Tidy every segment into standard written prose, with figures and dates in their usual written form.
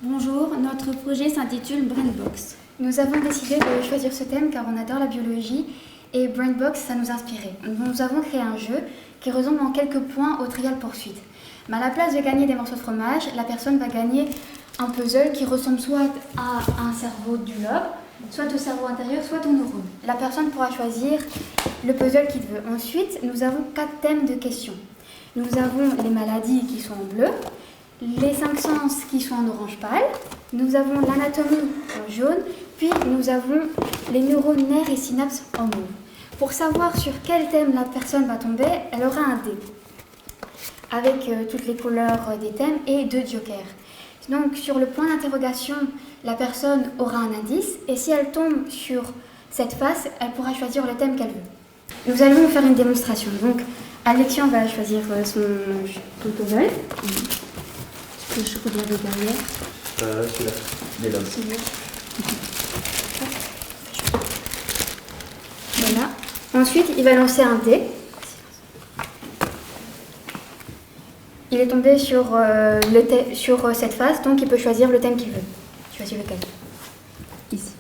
Bonjour, notre projet s'intitule Brainbox. Nous avons décidé de choisir ce thème car on adore la biologie et Brainbox, ça nous inspirait. Nous avons créé un jeu qui ressemble en quelques points au Trivial Pursuit. Mais à la place de gagner des morceaux de fromage, la personne va gagner un puzzle qui ressemble soit à un cerveau du lobe, soit au cerveau intérieur, soit aux neurones. La personne pourra choisir le puzzle qu'il veut. Ensuite, nous avons 4 thèmes de questions. Nous avons les maladies qui sont en bleu, les 5 sens qui sont en orange pâle, nous avons l'anatomie en jaune, puis nous avons les neurones, nerfs et synapses en mauve. Pour savoir sur quel thème la personne va tomber, elle aura un dé avec toutes les couleurs des thèmes et 2 jokers. Donc sur le point d'interrogation, la personne aura un indice et si elle tombe sur cette face, elle pourra choisir le thème qu'elle veut. Nous allons faire une démonstration. Donc Alexian va choisir son puzzle. Est-ce que je regarde derrière Celui-là, il est là. Voilà. Ensuite, il va lancer un dé. Il est tombé sur cette face, donc il peut choisir le thème qu'il veut. Choisir lequel? Ici.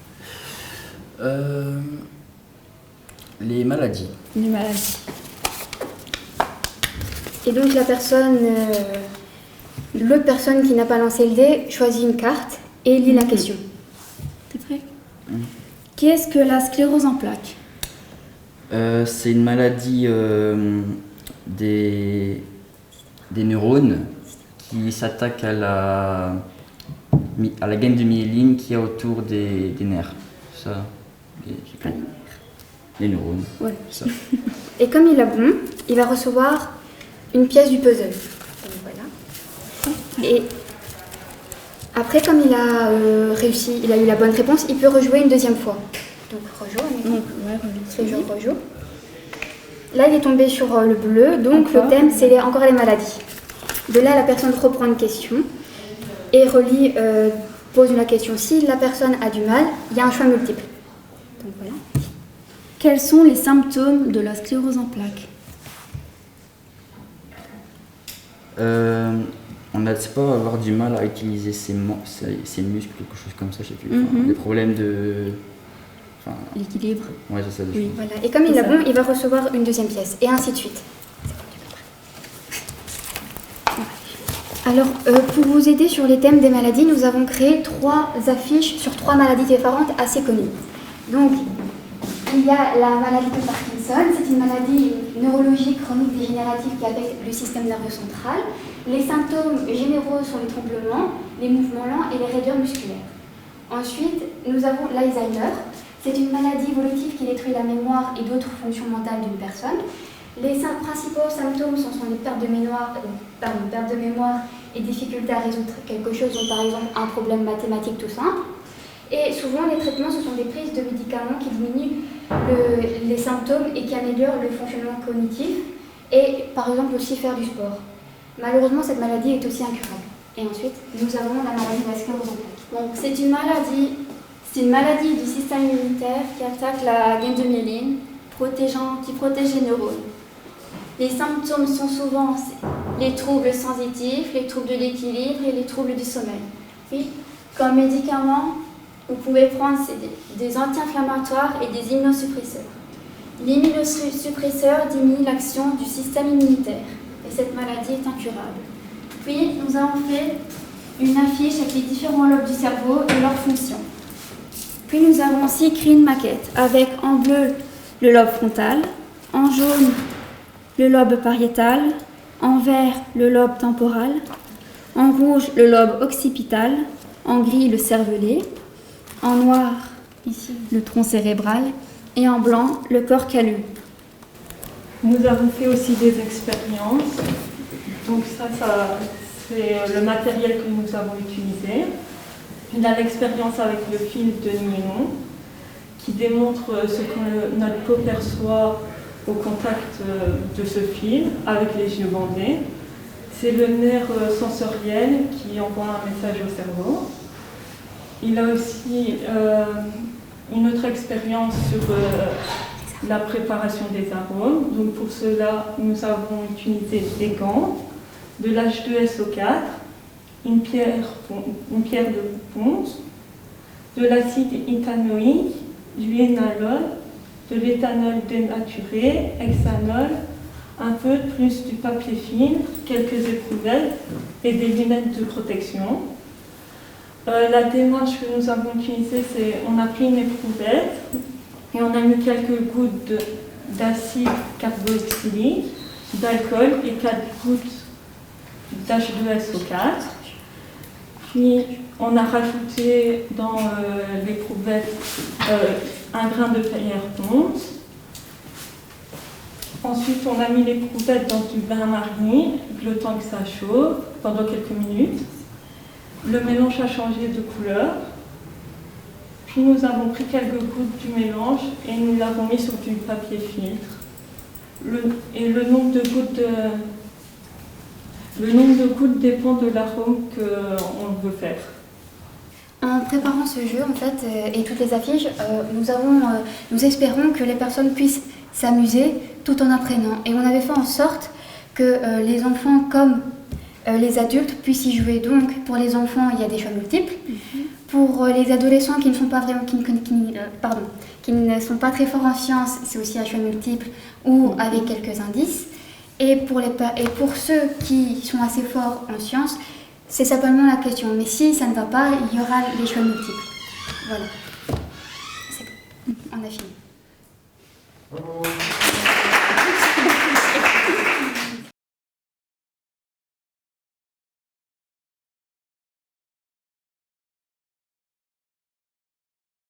Les maladies. Les maladies. Et donc l'autre personne qui n'a pas lancé le dé choisit une carte et lit la question. T'es prêt? Qu'est-ce que la sclérose en plaques? C'est une maladie des neurones qui s'attaque à la gaine de myéline qui est autour des nerfs. Ça, les neurones. Ouais. Ça. Et comme il a bon, il va recevoir une pièce du puzzle. Donc voilà. Et après, comme il a réussi, il a eu la bonne réponse, il peut rejouer une deuxième fois. Donc rejoue, rejoue. Là, il est tombé sur le bleu, donc encore. Le thème, c'est encore les maladies. De là, la personne reprend une question et pose la question. Si la personne a du mal, il y a un choix multiple. Donc voilà. Quels sont les symptômes de la sclérose en plaques? On ne sait pas avoir du mal à utiliser ses muscles, quelque chose comme ça, je sais plus. Des problèmes de... L'équilibre. Ouais, c'est ça. Oui, voilà. Et comme il a bon, il va recevoir une deuxième pièce, et ainsi de suite. Alors, pour vous aider sur les thèmes des maladies, nous avons créé 3 affiches sur 3 maladies différentes assez connues. Donc, il y a la maladie de Parkinson, c'est une maladie neurologique chronique dégénérative qui affecte le système nerveux central. Les symptômes généraux sont les tremblements, les mouvements lents et les raideurs musculaires. Ensuite, nous avons l'Alzheimer. C'est une maladie évolutive qui détruit la mémoire et d'autres fonctions mentales d'une personne. Les principaux symptômes sont les pertes de mémoire et difficultés à résoudre quelque chose, donc par exemple un problème mathématique tout simple. Et souvent, les traitements, ce sont des prises de médicaments qui diminuent les symptômes et qui améliorent le fonctionnement cognitif et par exemple aussi faire du sport. Malheureusement, cette maladie est aussi incurable. Et ensuite, nous avons la maladie de la sclérose en plaques. Donc, c'est une maladie du système immunitaire qui attaque la gaine de myéline, qui protège les neurones. Les symptômes sont souvent les troubles sensitifs, les troubles de l'équilibre et les troubles du sommeil. Puis, comme médicament, vous pouvez prendre des anti-inflammatoires et des immunosuppresseurs. L'immunosuppresseur diminue l'action du système immunitaire et cette maladie est incurable. Puis, nous avons fait une affiche avec les différents lobes du cerveau et leurs fonctions. Puis, nous avons aussi créé une maquette avec en bleu le lobe frontal, en jaune le lobe pariétal, en vert le lobe temporal, en rouge le lobe occipital, en gris le cervelet, en noir ici le tronc cérébral et en blanc le corps calleux. Nous avons fait aussi des expériences. Donc ça c'est le matériel que nous avons utilisé. Il y a l'expérience avec le fil de Ninon qui démontre ce que notre peau perçoit au contact de ce fil avec les yeux bandés. C'est le nerf sensoriel qui envoie un message au cerveau. Il a aussi une autre expérience sur la préparation des arômes. Donc pour cela, nous avons utilisé des gants, de l'H2SO4, une pierre de ponce, de l'acide éthanoïque, du énalol, de l'éthanol dénaturé, hexanol, un peu plus du papier filtre, quelques éprouvettes et des lunettes de protection. La démarche que nous avons utilisée, c'est on a pris une éprouvette et on a mis quelques gouttes d'acide carboxylique, d'alcool et 4 gouttes d'H2SO4. Puis on a rajouté dans l'éprouvette un grain de paillère ponce. Ensuite, on a mis l'éprouvette dans du bain-marie, le temps que ça chauffe, pendant quelques minutes. Le mélange a changé de couleur. Puis nous avons pris quelques gouttes du mélange et nous l'avons mis sur du papier filtre. Le nombre de gouttes dépend de l'arôme qu'on veut faire. En préparant ce jeu, en fait, et toutes les affiches, nous espérons que les personnes puissent s'amuser tout en apprenant. Et on avait fait en sorte que les enfants comme les adultes puissent y jouer. Donc, pour les enfants, il y a des choix multiples. Pour les adolescents qui ne sont pas vraiment, qui ne sont pas très forts en sciences, c'est aussi un choix multiple ou avec quelques indices. Et pour ceux qui sont assez forts en sciences, c'est simplement la question. Mais si ça ne va pas, il y aura les choix multiples. Voilà. C'est bon. On a fini.